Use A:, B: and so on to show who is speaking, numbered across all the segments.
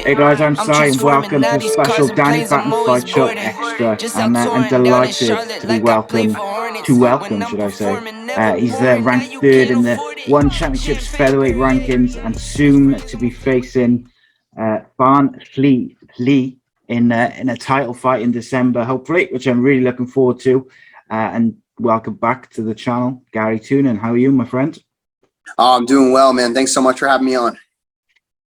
A: Hey guys, I'm Sai and welcome to a special Danny Batten Fight Show Extra. I'm delighted to be welcome, should I say. He's ranked third in the ONE Championships featherweight rankings and soon to be facing Van Lee in a title fight in December, hopefully, which I'm really looking forward to. And welcome back to the channel, Garry Tonon. How are you, my friend?
B: I'm doing well, man. Thanks so much for having me on.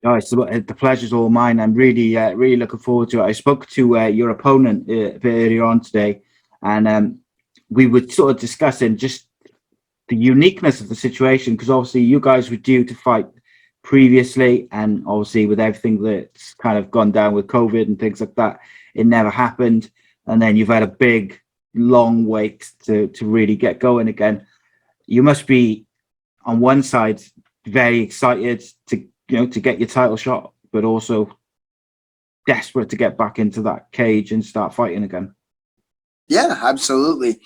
A: Oh, the pleasure's all mine. I'm really looking forward to it. I spoke to your opponent a bit earlier on today, and we were sort of discussing just the uniqueness of the situation, because obviously you guys were due to fight previously, and obviously with everything that's kind of gone down with COVID and things like that, it never happened. And then you've had a big, long wait to really get going again. You must be, on one side, very excited to get your title shot, but also desperate to get back into that cage and start fighting again.
B: Yeah, absolutely.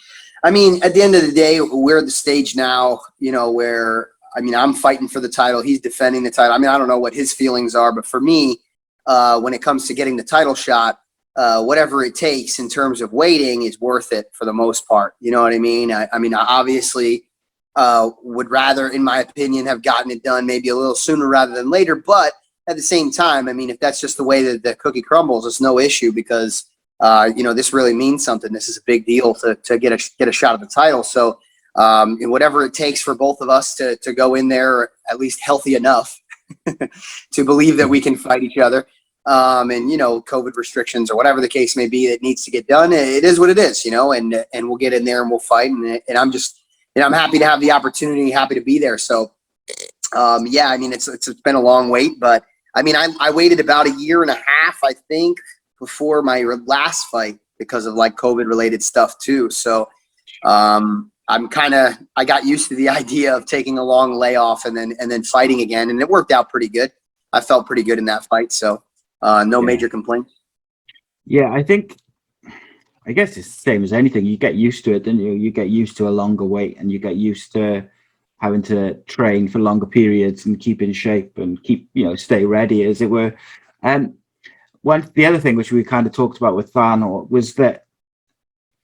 B: I mean, at the end of the day, we're at the stage now, where, I'm fighting for the title. He's defending the title. I don't know what his feelings are, but for me, when it comes to getting the title shot, whatever it takes in terms of waiting is worth it for the most part. You know what I mean? I obviously would rather, in my opinion, have gotten it done maybe a little sooner rather than later. But at the same time, if that's just the way that the cookie crumbles, it's no issue, because this really means something. This is a big deal to get a shot at the title. So and whatever it takes for both of us to go in there at least healthy enough to believe that we can fight each other. And COVID restrictions or whatever the case may be that needs to get done. It is what it is, and we'll get in there and we'll fight. And I'm happy to have the opportunity, happy to be there. So, it's been a long wait, but I waited about 1.5 years, I think, before my last fight because of like COVID related stuff too. So, I got used to the idea of taking a long layoff and then fighting again, and it worked out pretty good. I felt pretty good in that fight. So, no major complaints.
A: Yeah, I guess it's the same as anything. You get used to it, don't you? You get used to a longer wait, and you get used to having to train for longer periods and keep in shape and stay ready, as it were. And the other thing which we kind of talked about with Van was that,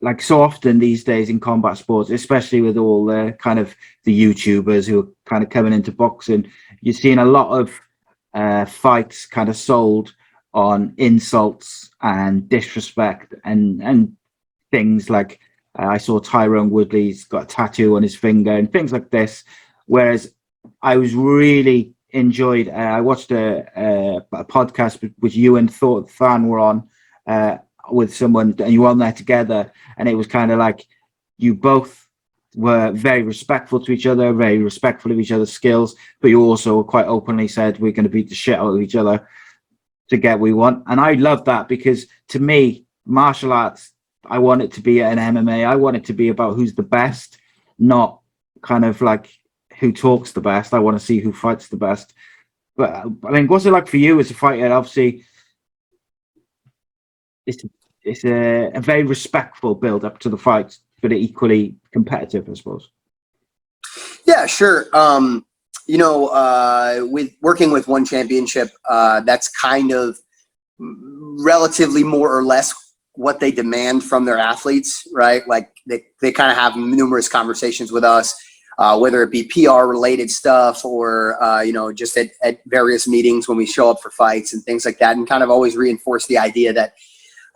A: like so often these days in combat sports, especially with all the kind of the YouTubers who are kind of coming into boxing, you're seeing a lot of fights kind of sold on insults and disrespect and things like I saw Tyrone Woodley's got a tattoo on his finger and things like this, whereas I was really enjoyed I watched a podcast which you and Than were on with someone, and you were on there together, and it was kind of like you both were very respectful to each other, very respectful of each other's skills, but you also quite openly said we're going to beat the shit out of each other to get what we want. And I love that, because to me, martial arts, I want it to be an MMA. I want it to be about who's the best, not kind of like who talks the best. I want to see who fights the best. But what's it like for you as a fighter? Obviously, it's a very respectful build up to the fight, but equally competitive, I suppose.
B: Yeah, sure. With working with ONE Championship, that's kind of relatively more or less what they demand from their athletes, right? Like they kind of have numerous conversations with us, whether it be PR related stuff or, just at various meetings when we show up for fights and things like that, and kind of always reinforce the idea that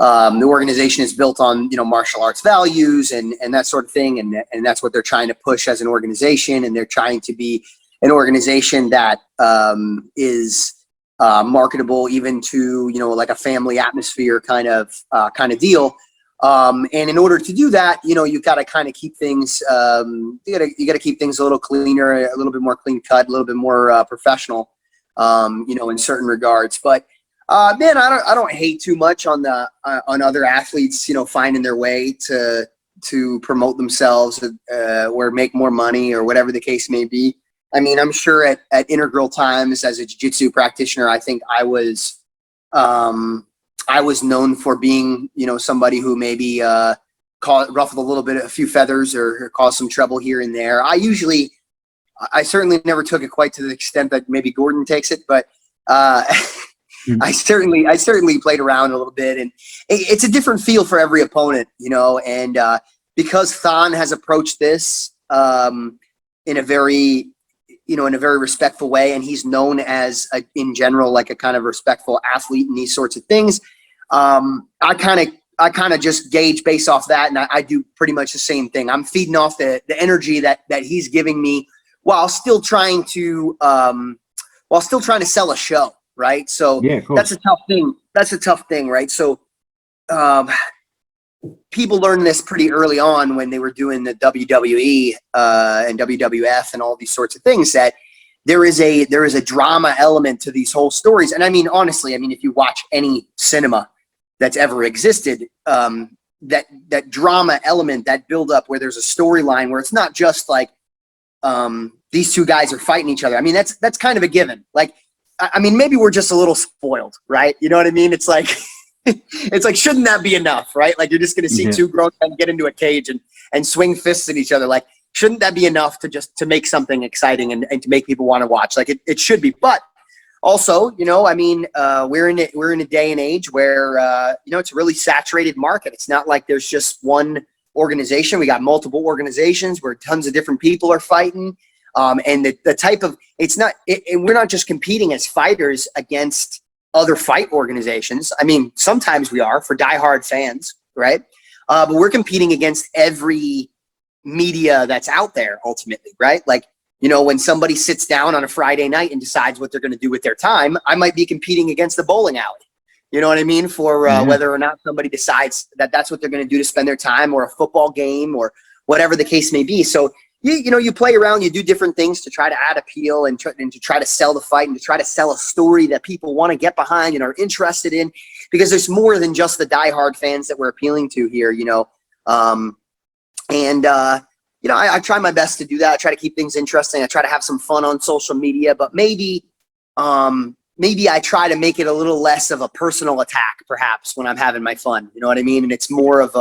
B: the organization is built on, martial arts values and that sort of thing. And that's what they're trying to push as an organization. And they're trying to be an organization that is marketable even to, like a family atmosphere kind of deal. And in order to do that, you've got to kind of keep things, you got to keep things a little cleaner, a little bit more clean cut, a little bit more professional, in certain regards. But man, I don't hate too much on other athletes, finding their way to promote themselves or make more money or whatever the case may be. I'm sure at integral times as a jiu-jitsu practitioner, I think I was known for being, somebody who maybe ruffled a few feathers or caused some trouble here and there. I certainly never took it quite to the extent that maybe Gordon takes it, but I certainly played around a little bit, and it's a different feel for every opponent, and because Thon has approached this in a very respectful way, and he's known as in general like a kind of respectful athlete and these sorts of things. I kind of just gauge based off that, and I do pretty much the same thing. I'm feeding off the energy that he's giving me while still trying to sell a show, right? So
A: Yeah, of course.
B: that's a tough thing. That's a tough thing, right? So people learned this pretty early on when they were doing the WWE and WWF and all these sorts of things, that there is a drama element to these whole stories. And I mean, honestly, if you watch any cinema that's ever existed, that drama element, that build up where there's a storyline where it's not just like these two guys are fighting each other. That's kind of a given. Like, maybe we're just a little spoiled, right? You know what I mean? It's like, it's like, shouldn't that be enough, right? Like, you're just going to see two grown men get into a cage and swing fists at each other. Like, shouldn't that be enough to make something exciting and to make people want to watch? Like, it should be. But also, we're in a day and age where, it's a really saturated market. It's not like there's just one organization. We got multiple organizations where tons of different people are fighting. And the type of, and we're not just competing as fighters against other fight organizations. Sometimes we are for diehard fans, right? But we're competing against every media that's out there ultimately, right? Like, when somebody sits down on a Friday night and decides what they're going to do with their time, I might be competing against the bowling alley. You know what I mean? For whether or not somebody decides that that's what they're going to do to spend their time, or a football game, or whatever the case may be. So, you play around, you do different things to try to add appeal and to try to sell the fight and to try to sell a story that people want to get behind and are interested in, because there's more than just the diehard fans that we're appealing to here, I try my best to do that. I try to keep things interesting. I try to have some fun on social media, but maybe I try to make it a little less of a personal attack, perhaps, when I'm having my fun. You know what I mean? And it's more of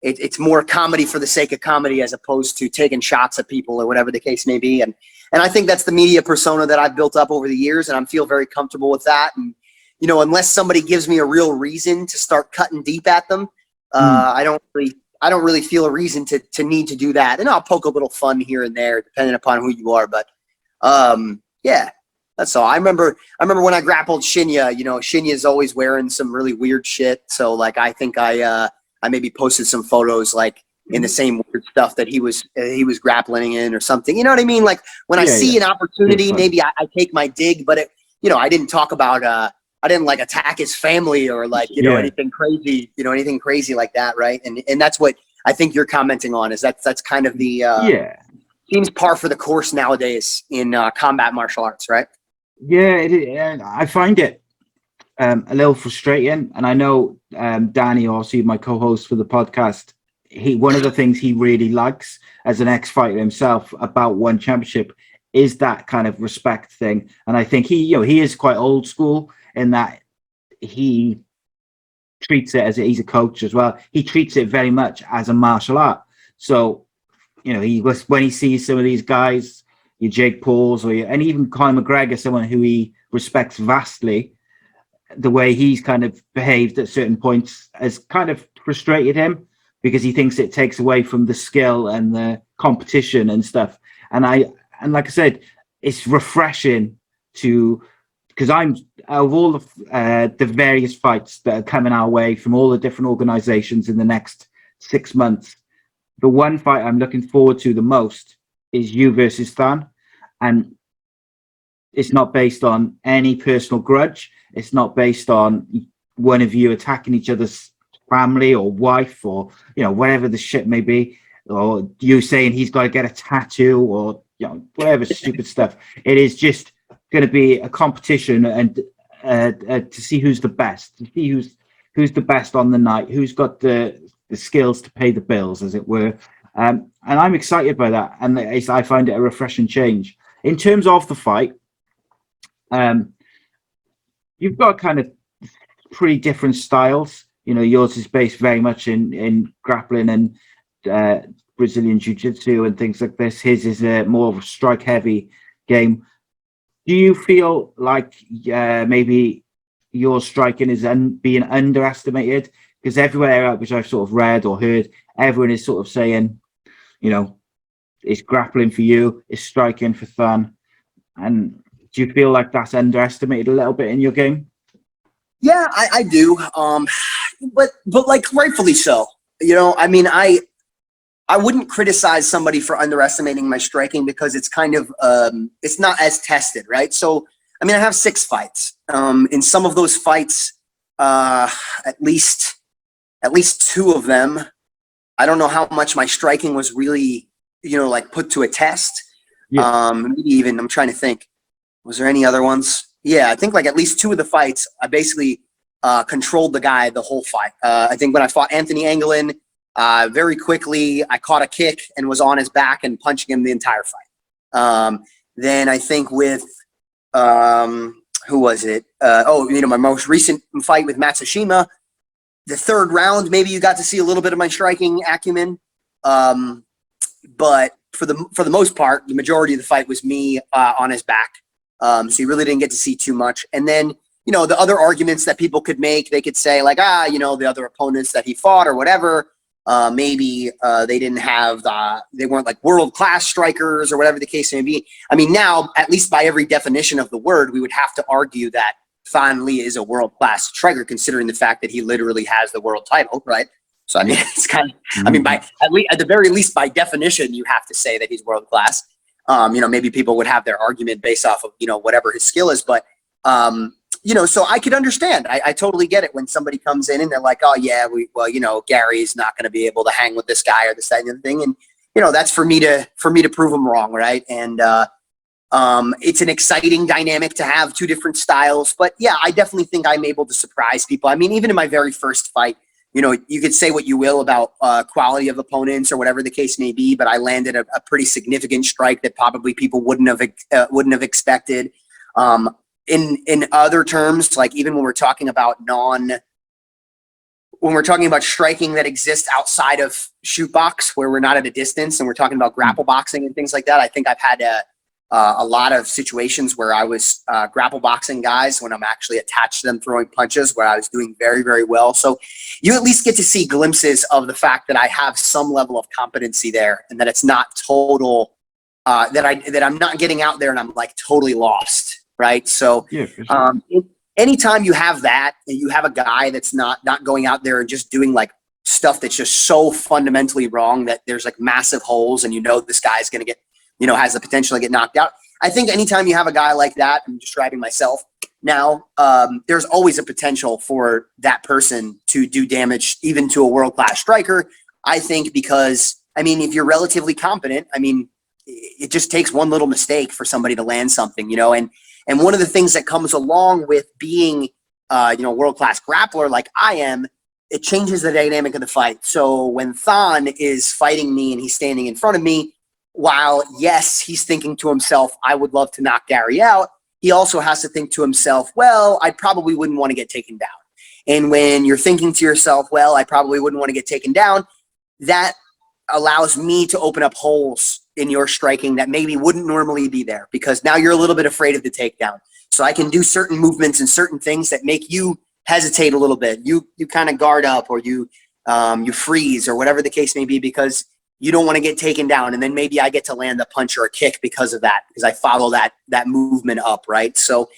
B: it's more comedy for the sake of comedy, as opposed to taking shots at people or whatever the case may be. And I think that's the media persona that I've built up over the years, and I feel very comfortable with that. And unless somebody gives me a real reason to start cutting deep at them, I don't really feel a reason to need to do that. And I'll poke a little fun here and there, depending upon who you are. But yeah, that's all. I remember when I grappled Shinya. Shinya's always wearing some really weird shit. So like, I think I maybe posted some photos like in the same weird stuff that he was grappling in or something. You know what I mean? Like, when I see an opportunity, maybe I take my dig. But I didn't talk about I didn't like attack his family or like, anything crazy, anything crazy like that. Right. And that's what I think you're commenting on, is that's kind of the, seems par for the course nowadays in combat martial arts. Right.
A: Yeah. And I find it a little frustrating. And I know Danny, also my co-host for the podcast, one of the things he really likes as an ex-fighter himself about ONE Championship is that kind of respect thing. And I think he is quite old school in that he treats it as he's a coach as well. He treats it very much as a martial art. So, when he sees some of these guys, your Jake Pauls and even Conor McGregor, someone who he respects vastly, the way he's kind of behaved at certain points has kind of frustrated him, because he thinks it takes away from the skill and the competition and stuff. And like I said, it's refreshing because I'm, out of all the various fights that are coming our way from all the different organizations in the next 6 months, the one fight I'm looking forward to the most is you versus Thon. And it's not based on any personal grudge. It's not based on one of you attacking each other's family or wife or, whatever the shit may be, or you saying he's got to get a tattoo or, whatever stupid stuff. It is just going to be a competition and to see who's the best, to see who's the best on the night, who's got the skills to pay the bills, as it were. And I'm excited by that. And I find it a refreshing change. In terms of the fight, you've got kind of pretty different styles. Yours is based very much in grappling and Brazilian jiu-jitsu and things like this. His is more of a strike heavy game. Do you feel like maybe your striking is being underestimated? Because everywhere which I've sort of read or heard, everyone is sort of saying, it's grappling for you, it's striking for Thon. And do you feel like that's underestimated a little bit in your game?
B: Yeah, I do. But like rightfully so. I wouldn't criticize somebody for underestimating my striking because it's kind of it's not as tested, right? So I have 6 fights. In some of those fights, at least 2 of them, I don't know how much my striking was really, like put to a test.
A: Yeah.
B: Maybe even, I'm trying to think, was there any other ones? Yeah, I think like at least 2 of the fights, I basically controlled the guy the whole fight. I think when I fought Anthony Anglin, very quickly, I caught a kick and was on his back and punching him the entire fight. Then I think with, who was it? My most recent fight with Matsushima, the 3rd round, maybe you got to see a little bit of my striking acumen. But for the most part, the majority of the fight was me on his back. So you really didn't get to see too much. And then, the other arguments that people could make, they could say like, the other opponents that he fought or whatever, maybe they didn't have they weren't like world-class strikers or whatever the case may be. Now, at least by every definition of the word, we would have to argue that Thanh Le is a world-class striker, considering the fact that he literally has the world title, right? So it's kind of, by at the very least, by definition, you have to say that he's world-class. Maybe people would have their argument based off of whatever his skill is, but so I could understand. I totally get it when somebody comes in and they're like, oh yeah, Gary's not going to be able to hang with this guy or this, that, and the other thing. And, that's for me to prove them wrong. Right. And, it's an exciting dynamic to have 2 different styles, but yeah, I definitely think I'm able to surprise people. Even in my very first fight, you could say what you will about quality of opponents or whatever the case may be, but I landed a pretty significant strike that probably people wouldn't have expected. In other terms, like even when we're talking about striking that exists outside of shoot box, where we're not at a distance, and we're talking about grapple boxing and things like that, I think I've had a lot of situations where I was grapple boxing guys when I'm actually attached to them throwing punches, where I was doing very, very well. So you at least get to see glimpses of the fact that I have some level of competency there, and that it's not total, that I'm not getting out there and I'm like totally lost. Right. So
A: yeah, for sure.
B: Anytime you have that and you have a guy that's not going out there and just doing like stuff that's just so fundamentally wrong that there's like massive holes and this guy's going to get, has the potential to get knocked out. I think anytime you have a guy like that, I'm describing myself now, there's always a potential for that person to do damage even to a world-class striker. I think because, if you're relatively competent, it just takes one little mistake for somebody to land something, and one of the things that comes along with being, a world-class grappler like I am, it changes the dynamic of the fight. So when Thon is fighting me and he's standing in front of me, while, yes, he's thinking to himself, I would love to knock Garry out, he also has to think to himself, well, I probably wouldn't want to get taken down. And when you're thinking to yourself, well, I probably wouldn't want to get taken down, that allows me to open up holes in your striking that maybe wouldn't normally be there, because now you're a little bit afraid of the takedown. So I can do certain movements and certain things that make you hesitate a little bit. You kind of guard up, or you freeze, or whatever the case may be, because you don't want to get taken down. And then maybe I get to land a punch or a kick because of that, because I follow that movement up. Right. So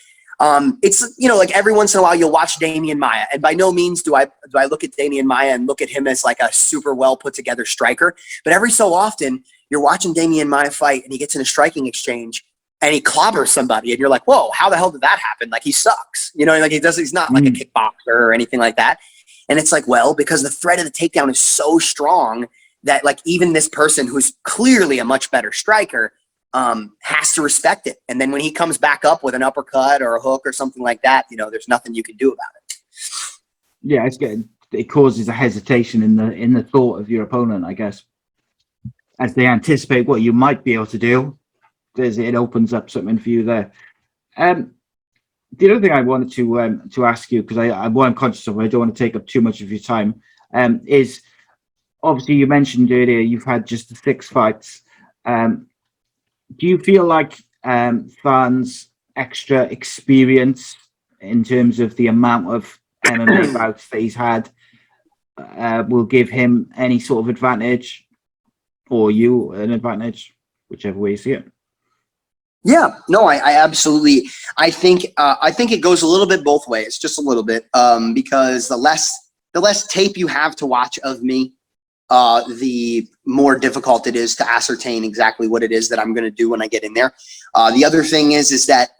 B: it's, like every once in a while you'll watch Damian Maia, and by no means do I look at Damian Maia and look at him as like a super well put together striker. But every so often you're watching Damian Maia fight and he gets in a striking exchange and he clobbers somebody, and you're like, whoa, how the hell did that happen? Like, he sucks, like he's not like a kickboxer or anything like that. And it's like, well, because the threat of the takedown is so strong that like even this person who's clearly a much better striker has to respect it. And then when he comes back up with an uppercut or a hook or something like that, there's nothing you can do about it.
A: Yeah, it causes a hesitation in the thought of your opponent, I guess, as they anticipate what you might be able to do. It opens up something for you there. The other thing I wanted to ask you, because I'm conscious of, I don't want to take up too much of your time, is obviously you mentioned earlier you've had just the 6 fights. Do you feel like Than's extra experience in terms of the amount of MMA bouts that he's had will give him any sort of advantage, or you an advantage, whichever way you see it?
B: Yeah, no, I absolutely. I think it goes a little bit both ways, just a little bit, because the less tape you have to watch of me, the more difficult it is to ascertain exactly what it is that I'm going to do when I get in there. The other thing is that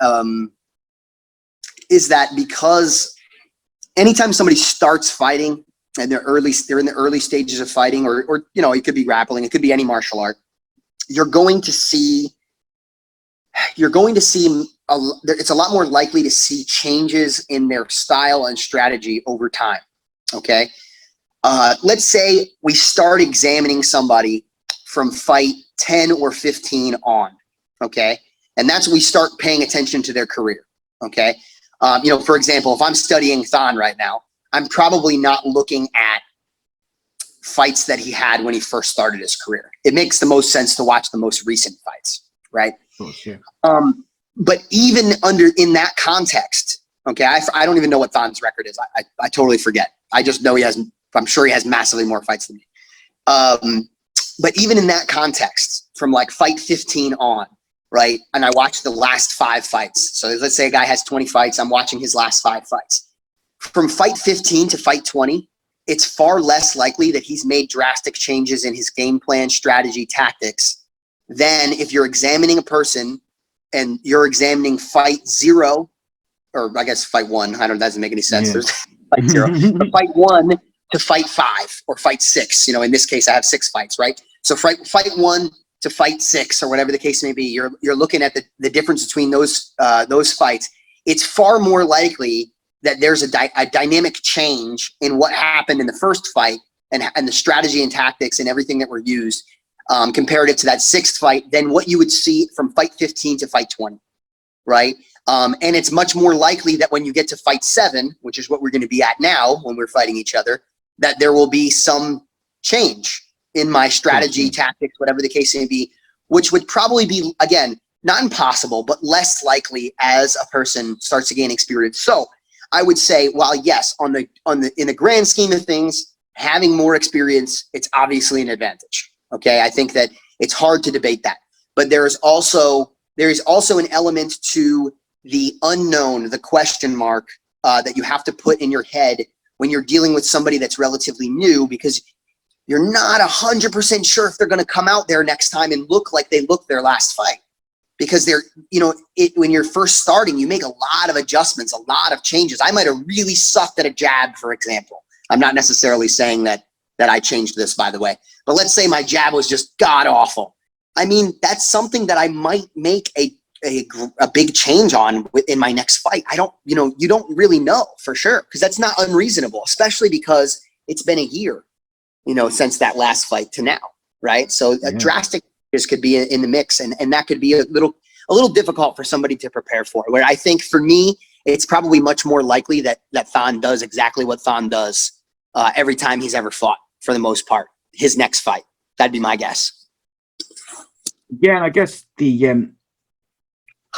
B: because anytime somebody starts fighting and they're in the early stages of fighting, or it could be grappling, it could be any martial art, you're going to see it's a lot more likely to see changes in their style and strategy over time. Okay. Let's say we start examining somebody from fight 10 or 15 on. Okay. And that's when we start paying attention to their career. Okay. For example, if I'm studying Thanh right now, I'm probably not looking at fights that he had when he first started his career. It makes the most sense to watch the most recent fights, right?
A: Oh, sure.
B: But even in that context, okay, I don't even know what Than's record is. I totally forget. I just know I'm sure he has massively more fights than me. But even in that context, from like fight 15 on, right? And I watched the last 5 fights. So let's say a guy has 20 fights. I'm watching his last 5 fights. From fight 15 to fight 20, it's far less likely that he's made drastic changes in his game plan, strategy, tactics, than if you're examining a person and you're examining fight 0, or I guess fight 1. That doesn't make any sense. Yeah. There's fight 0. From fight 1 to fight 5 or fight 6. In this case, I have 6 fights, right? So fight 1 to fight 6, or whatever the case may be, you're looking at the difference between those fights. It's far more likely that there's a dynamic change in what happened in the first fight and the strategy and tactics and everything that were used comparative to that 6th fight than what you would see from fight 15 to fight 20, right? And it's much more likely that when you get to fight 7, which is what we're going to be at now when we're fighting each other, that there will be some change in my strategy, tactics, whatever the case may be, which would probably be, again, not impossible, but less likely as a person starts to gain experience. So I would say, while yes, in the grand scheme of things, having more experience, it's obviously an advantage. Okay, I think that it's hard to debate that, but there is also an element to the unknown, the question mark that you have to put in your head when you're dealing with somebody that's relatively new, because you're not 100% sure if they're going to come out there next time and look like they looked their last fight. Because when you're first starting, you make a lot of adjustments, a lot of changes. I might have really sucked at a jab, for example. I'm not necessarily saying that I changed this, by the way. But let's say my jab was just god awful. I mean, that's something that I might make a big change on in my next fight. You don't really know for sure, because that's not unreasonable, especially because it's been a year, since that last fight to now, right? So a drastic could be in the mix, and that could be a little difficult for somebody to prepare for. Where I think for me, it's probably much more likely that Thanh does exactly what Thanh does every time he's ever fought, for the most part. His next fight, that'd be my guess.
A: Yeah, and I guess the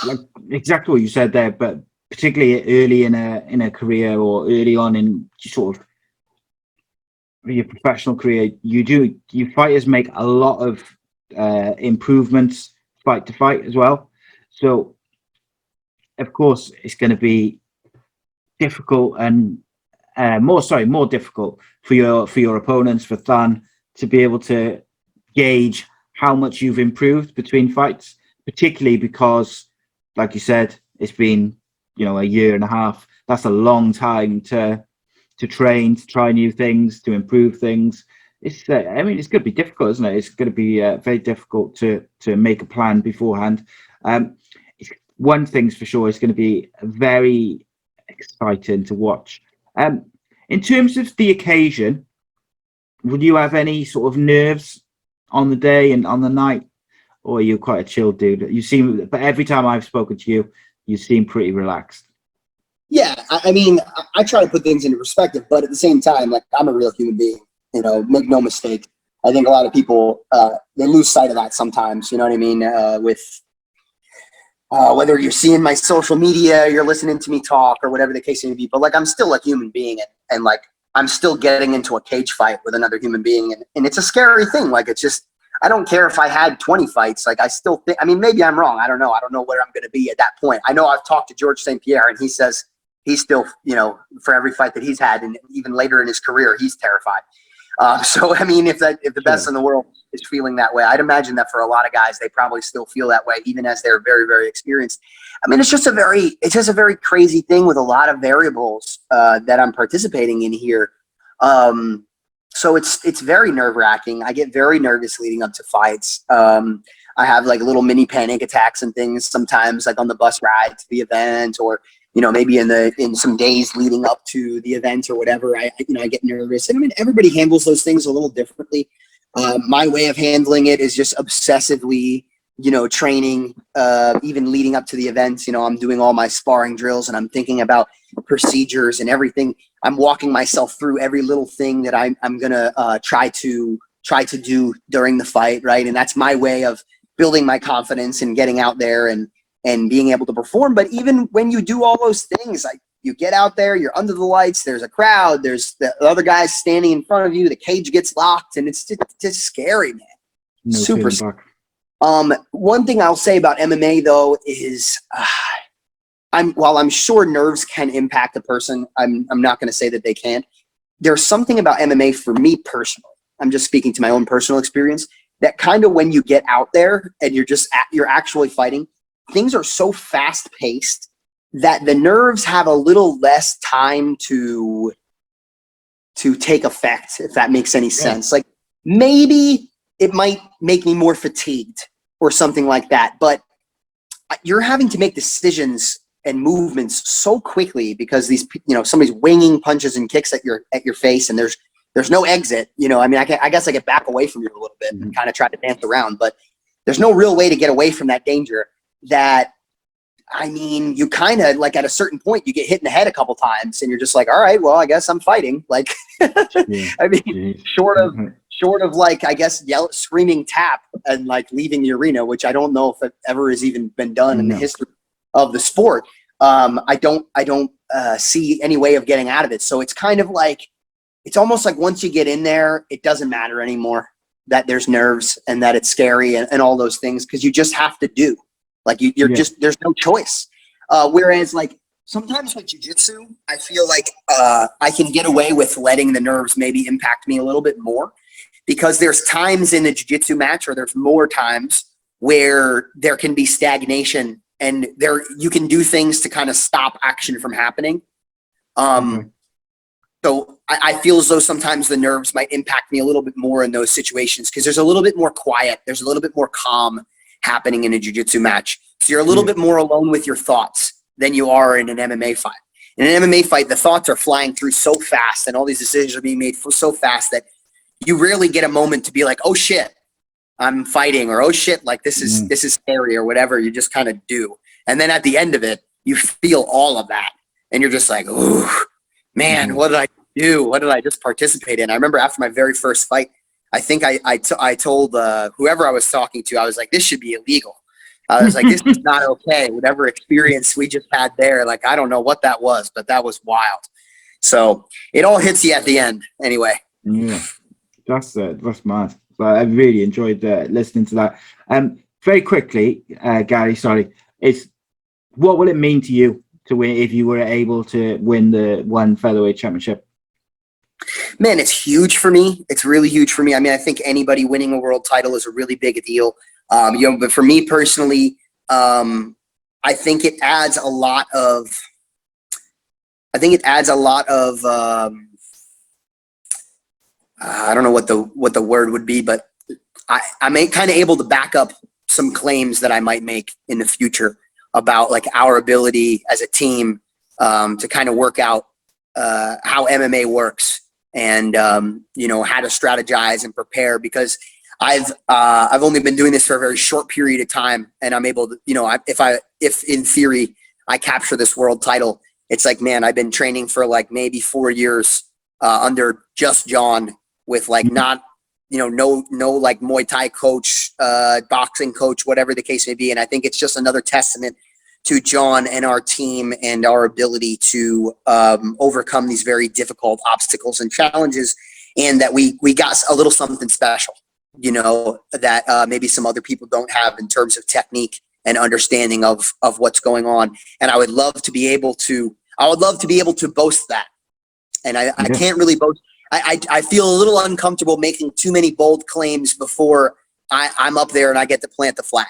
A: like exactly what you said there, but particularly early in a career, or early on in sort of your professional career, you fighters make a lot of improvements fight to fight as well. So of course it's going to be difficult and more difficult for your opponents, for Thanh, to be able to gauge how much you've improved between fights, particularly because, like you said, it's been a year and a half. That's a long time to train, to try new things, to improve things. It's going to be difficult, isn't it? It's going to be very difficult to make a plan beforehand. One thing's for sure, it's going to be very exciting to watch. In terms of the occasion, would you have any sort of nerves on the day and on the night, or are you quite a chill dude? But every time I've spoken to you, you seem pretty relaxed.
B: Yeah, I mean, I try to put things into perspective, but at the same time, like, I'm a real human being. Make no mistake. I think a lot of people they lose sight of that sometimes. You know what I mean? With whether you're seeing my social media, you're listening to me talk, or whatever the case may be. But like, I'm still a human being, and like, I'm still getting into a cage fight with another human being, and it's a scary thing. Like, it's just, I don't care if I had 20 fights. Like, I still think, I mean, maybe I'm wrong. I don't know. I don't know where I'm going to be at that point. I know I've talked to George St. Pierre, and he says he's still, you know, for every fight that he's had, and even later in his career, he's terrified. So, I mean, if the best in the world is feeling that way, I'd imagine that for a lot of guys, they probably still feel that way, even as they're very, very experienced. I mean, it's just a very crazy thing with a lot of variables that I'm participating in here. So it's very nerve wracking. I get very nervous leading up to fights. I have like little mini panic attacks and things sometimes, like on the bus ride to the event, or, you know, maybe in some days leading up to the event or whatever, I get nervous. And I mean, everybody handles those things a little differently. My way of handling it is just obsessively, you know, training, even leading up to the events. You know, I'm doing all my sparring drills, and I'm thinking about procedures and everything. I'm walking myself through every little thing that I'm gonna try to do during the fight, right? And that's my way of building my confidence and getting out there and being able to perform. But even when you do all those things, like, you get out there, you're under the lights, there's a crowd, there's the other guys standing in front of you, the cage gets locked, and it's just scary, man.
A: No
B: Super.
A: back.
B: One thing I'll say about MMA though is, while I'm sure nerves can impact a person, I'm not going to say that they can't. There's something about MMA for me personally, I'm just speaking to my own personal experience, that kind of when you get out there and you're actually fighting, things are so fast paced that the nerves have a little less time to take effect, if that makes any sense. Like, maybe it might make me more fatigued or something like that, but you're having to make decisions and movements so quickly because these, you know, somebody's winging punches and kicks at your face, and there's no exit. You know, I mean, I guess I could back away from you a little bit and kind of try to dance around, but there's no real way to get away from that danger. That, I mean, you kind of, like, at a certain point, you get hit in the head a couple times, and you're just like, all right, well, I guess I'm fighting. Like, I mean, short of like, I guess, screaming tap and like leaving the arena, which I don't know if it ever has even been done in the history of the sport. I don't see any way of getting out of it. So it's kind of like, it's almost like once you get in there, it doesn't matter anymore that there's nerves and that it's scary and all those things, because you just have to do. Like, just, there's no choice. Whereas, like, sometimes with jiu-jitsu, I feel like I can get away with letting the nerves maybe impact me a little bit more, because there's times in a jiu-jitsu match, or there's more times where there can be stagnation, and you can do things to kind of stop action from happening. So I feel as though sometimes the nerves might impact me a little bit more in those situations, because there's a little bit more quiet. There's a little bit more calm happening in a jiu-jitsu match. So you're a little bit more alone with your thoughts than you are in an MMA fight. In an MMA fight, the thoughts are flying through so fast, and all these decisions are being made so fast that you rarely get a moment to be like, oh shit, I'm fighting, or oh shit, like this is scary, or whatever. You just kind of do. And then at the end of it, you feel all of that, and you're just like, ooh, man, what did I do? What did I just participate in? I remember after my very first fight, I think I told whoever I was talking to, I was like, this should be illegal. I was like, this is not okay. Whatever experience we just had there, like, I don't know what that was, but that was wild. So it all hits you at the end anyway.
A: Yeah, that's mad. So I really enjoyed listening to that. Very quickly, Garry, sorry, what will it mean to you to win if you were able to win the ONE Featherweight Championship?
B: Man, it's huge for me. It's really huge for me. I mean, I think anybody winning a world title is a really big deal. But for me personally, I think it adds a lot of. I don't know what the word would be, but I'm kind of able to back up some claims that I might make in the future about, like, our ability as a team to kind of work out how MMA works. And how to strategize and prepare, because I've only been doing this for a very short period of time, and I'm able to, if in theory I capture this world title, it's like, man, I've been training for like maybe 4 years under just John, with like not no like Muay Thai coach, boxing coach, whatever the case may be. And I think it's just another testament to John and our team and our ability to overcome these very difficult obstacles and challenges, and that we got a little something special, that maybe some other people don't have in terms of technique and understanding of what's going on. And I would love to be able to boast that. And I can't really boast. I feel a little uncomfortable making too many bold claims before I'm up there and I get to plant the flag.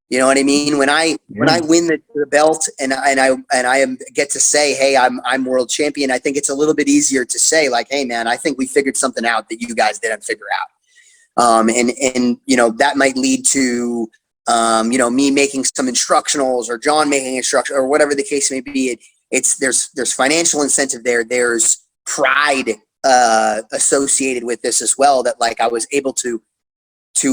B: You know what I mean? When I win the belt and I get to say, hey, I'm world champion, I think it's a little bit easier to say, like, hey man, I think we figured something out that you guys didn't figure out. And that might lead to me making some instructionals, or John making instruction, or whatever the case may be. There's financial incentive there. There's pride associated with this as well, that like I was able to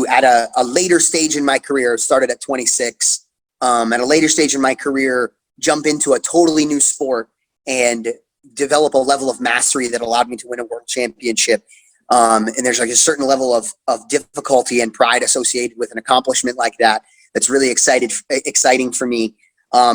B: at a later stage in my career, started at 26, at a later stage in my career, jump into a totally new sport and develop a level of mastery that allowed me to win a world championship. And there's like a certain level of difficulty and pride associated with an accomplishment like that. That's really exciting for me.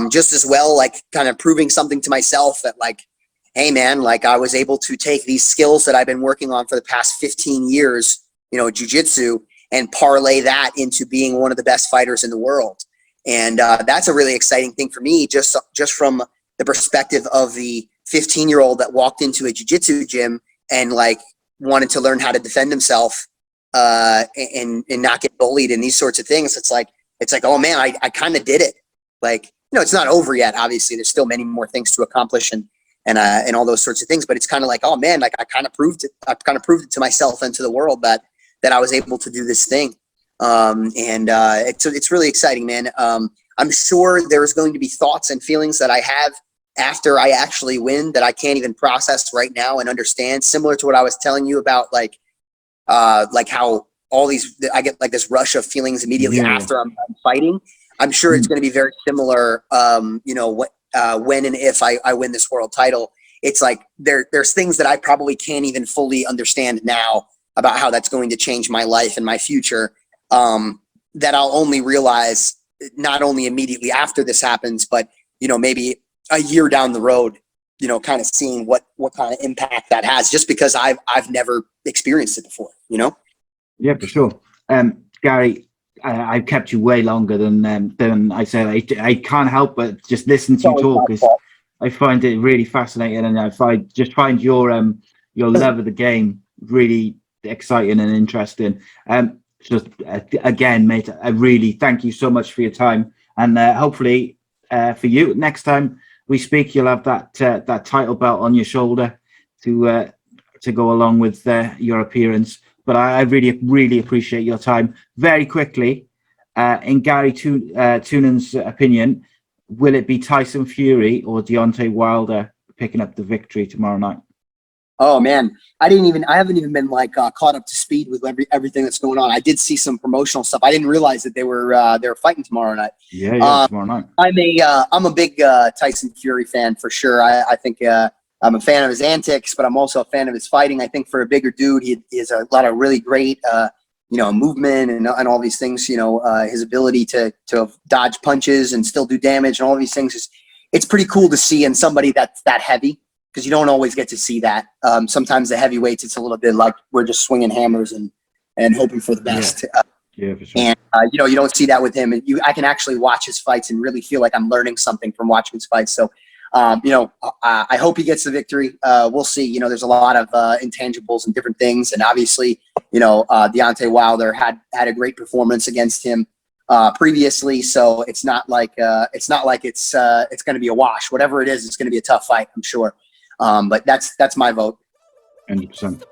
B: Just as well, like kind of proving something to myself that like, hey man, like I was able to take these skills that I've been working on for the past 15 years, jiu-jitsu, and parlay that into being one of the best fighters in the world. And that's a really exciting thing for me, just from the perspective of the 15-year-old that walked into a jiu-jitsu gym and like wanted to learn how to defend himself and not get bullied and these sorts of things. It's like, oh man, I kind of did it. Like, it's not over yet. Obviously, there's still many more things to accomplish and all those sorts of things. But it's kind of like, oh man, like I kind of proved it to myself and to the world that I was able to do this thing. It's really exciting, man. I'm sure there's going to be thoughts and feelings that I have after I actually win that I can't even process right now and understand, similar to what I was telling you about, like how I get like this rush of feelings immediately after I'm fighting. I'm sure it's going to be very similar, when and if I win this world title. It's like there's things that I probably can't even fully understand now about how that's going to change my life and my future, that I'll only realize not only immediately after this happens, but, maybe a year down the road, kind of seeing what kind of impact that has, just because I've never experienced it before,
A: Yeah, for sure. Garry, I've kept you way longer than I said. I can't help but just listen to you talk, because I find it really fascinating, and I find your love of the game really exciting and interesting. Just again, mate, I really thank you so much for your time, and hopefully for you, next time we speak, you'll have that title belt on your shoulder to go along with your appearance. But I really appreciate your time. Very quickly, in Garry Tonon's opinion, will it be Tyson Fury or Deontay Wilder picking up the victory tomorrow night?
B: Oh man, I haven't even been like caught up to speed with everything that's going on. I did see some promotional stuff. I didn't realize that they were fighting tomorrow night.
A: Yeah, tomorrow night.
B: I'm a big Tyson Fury fan for sure. I think I'm a fan of his antics, but I'm also a fan of his fighting. I think for a bigger dude, he has a lot of really great movement and all these things. His ability to dodge punches and still do damage and all these things it's pretty cool to see in somebody that's that heavy, because you don't always get to see that. Sometimes the heavyweights, it's a little bit like we're just swinging hammers and hoping for the best.
A: Yeah, for sure.
B: And you don't see that with him. And I can actually watch his fights and really feel like I'm learning something from watching his fights. So, I hope he gets the victory. We'll see. There's a lot of intangibles and different things, and obviously, Deontay Wilder had a great performance against him previously. So it's not like it's going to be a wash. Whatever it is, it's going to be a tough fight, I'm sure. But that's my vote.
A: 100%.